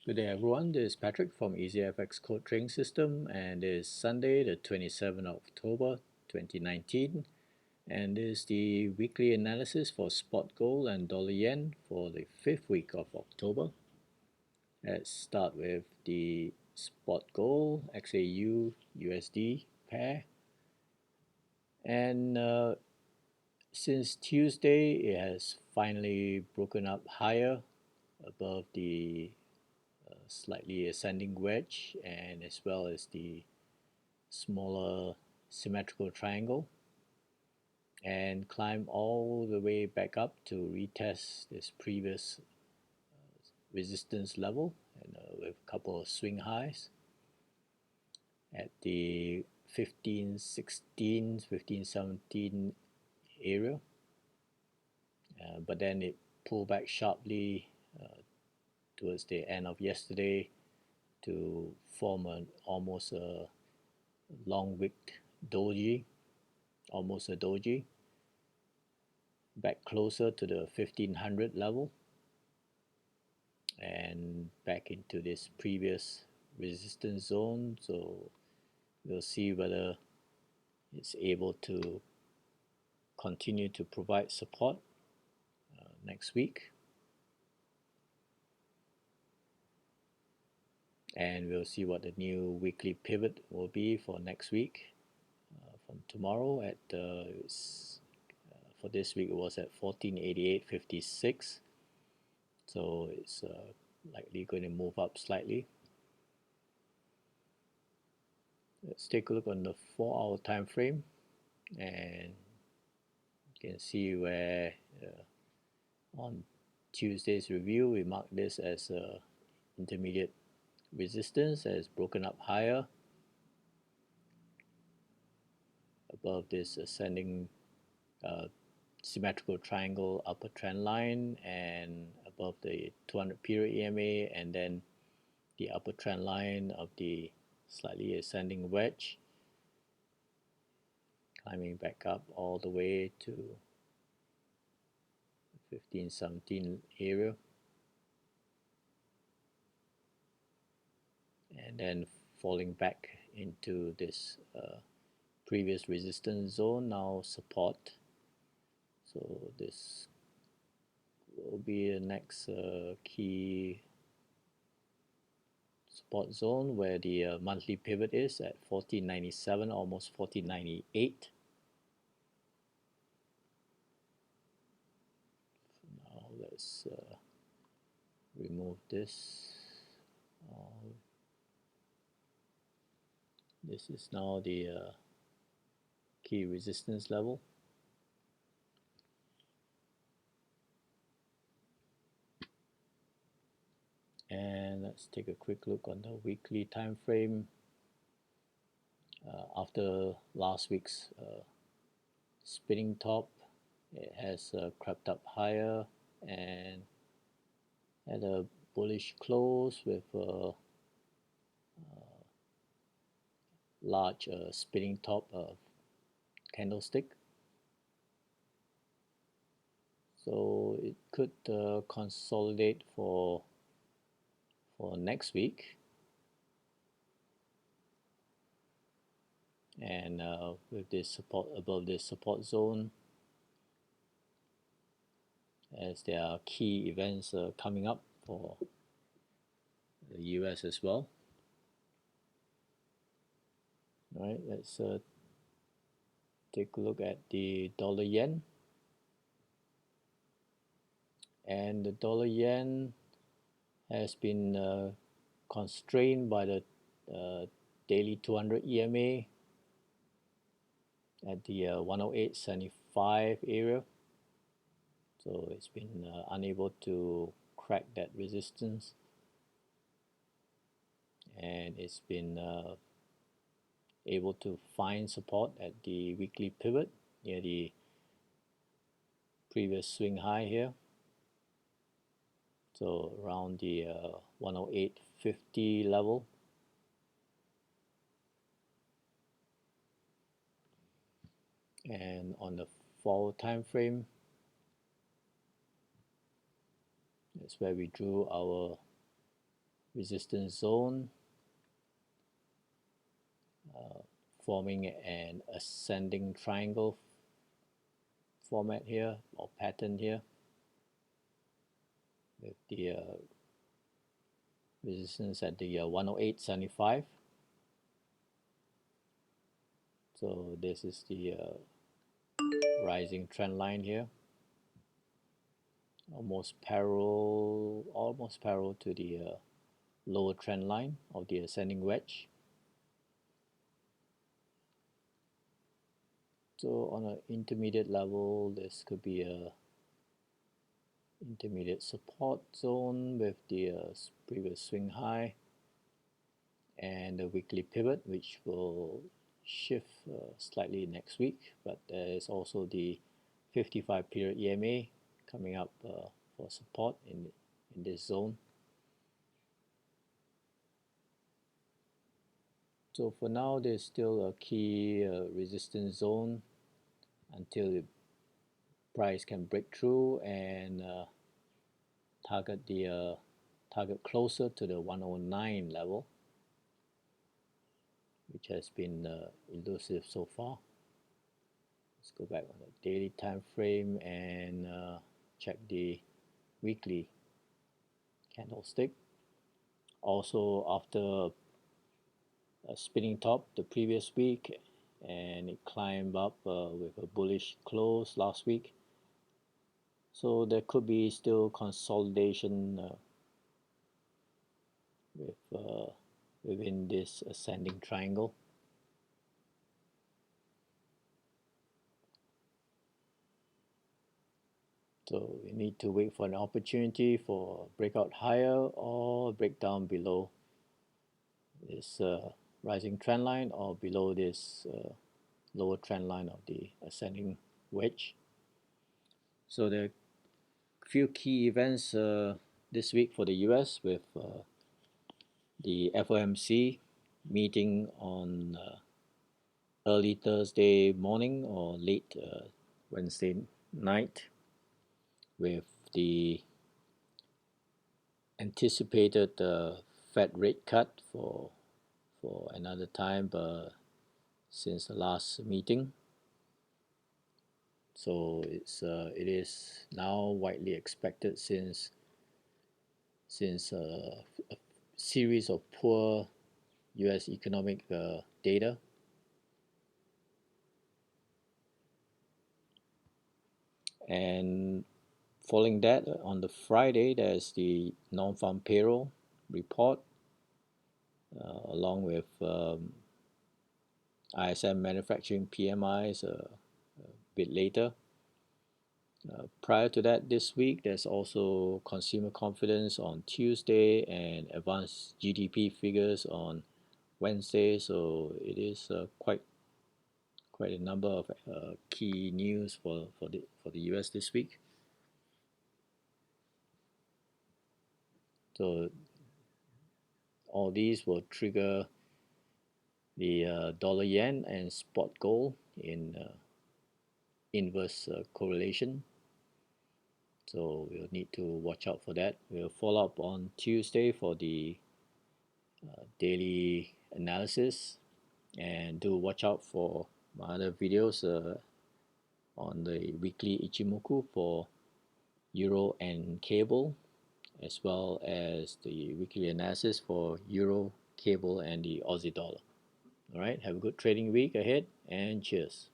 Good day everyone, this is Patrick from EasyFX Code Trading System, and it is Sunday the 27th of October 2019, and this is the weekly analysis for spot gold and dollar yen for the 5th week of October. Let's start with the spot gold XauUsd pair, and since Tuesday it has finally broken up higher above the slightly ascending wedge and as well as the smaller symmetrical triangle, and climb all the way back up to retest this previous resistance level, and with a couple of swing highs at the 1516 1517 area, but then it pulled back sharply towards the end of yesterday to form almost a long wick doji, almost a doji, back closer to the 1500 level and back into this previous resistance zone. So we'll see whether it's able to continue to provide support next week, and we'll see what the new weekly pivot will be for next week. From tomorrow at for this week it was at 1488.56, so it's likely going to move up slightly. Let's take a look on the 4-hour time frame, and you can see where on Tuesday's review we marked this as intermediate resistance, has broken up higher above this ascending symmetrical triangle upper trend line and above the 200 period EMA, and then the upper trend line of the slightly ascending wedge, climbing back up all the way to 1517 area, and then falling back into this previous resistance zone, now support. So this will be the next key support zone, where the monthly pivot is at 1497, almost 1498. Now let's remove this. This is now the key resistance level. And let's take a quick look on the weekly time frame. After last week's spinning top, it has crept up higher and had a bullish close with a large spinning top candlestick. So it could consolidate for next week, and with this support above this support zone, as there are key events coming up for the US as well. Alright, let's take a look at the dollar yen. And the dollar yen has been constrained by the daily 200 EMA at the 108.75 area. So it's been unable to crack that resistance, and it's been able to find support at the weekly pivot near the previous swing high here. So around the 108.50 level. And on the 4-hour time frame, that's where we drew our resistance zone, forming an ascending triangle format here, or pattern here, with the resistance at the 108.75. So this is the rising trend line here, almost parallel to the lower trend line of the ascending wedge. So on an intermediate level, this could be a intermediate support zone with the previous swing high, and the weekly pivot, which will shift slightly next week. But there is also the 55 period EMA coming up for support in this zone. So for now, there's still a key resistance zone until the price can break through and target closer to the 109 level, which has been elusive so far. Let's go back on the daily time frame and check the weekly candlestick. Also, after a spinning top the previous week, and it climbed up with a bullish close last week, so there could be still consolidation within this ascending triangle. So we need to wait for an opportunity for breakout higher or breakdown below this rising trend line, or below this lower trend line of the ascending wedge. So there are a few key events this week for the US, with the FOMC meeting on early Thursday morning or late Wednesday night, with the anticipated Fed rate cut for another time since the last meeting. So it is now widely expected, since a series of poor US economic data. And following that, on the Friday, there's the non-farm payroll report, along with ISM manufacturing PMIs a bit later. Prior to that, this week, there's also consumer confidence on Tuesday and advanced GDP figures on Wednesday. So it is quite a number of key news for the US this week. So all these will trigger the dollar yen and spot gold in inverse correlation. So we'll need to watch out for that. We'll follow up on Tuesday for the daily analysis, and do watch out for my other videos on the weekly Ichimoku for Euro and cable, as well as the weekly analysis for Euro, cable, and the Aussie dollar. Alright, have a good trading week ahead, and cheers.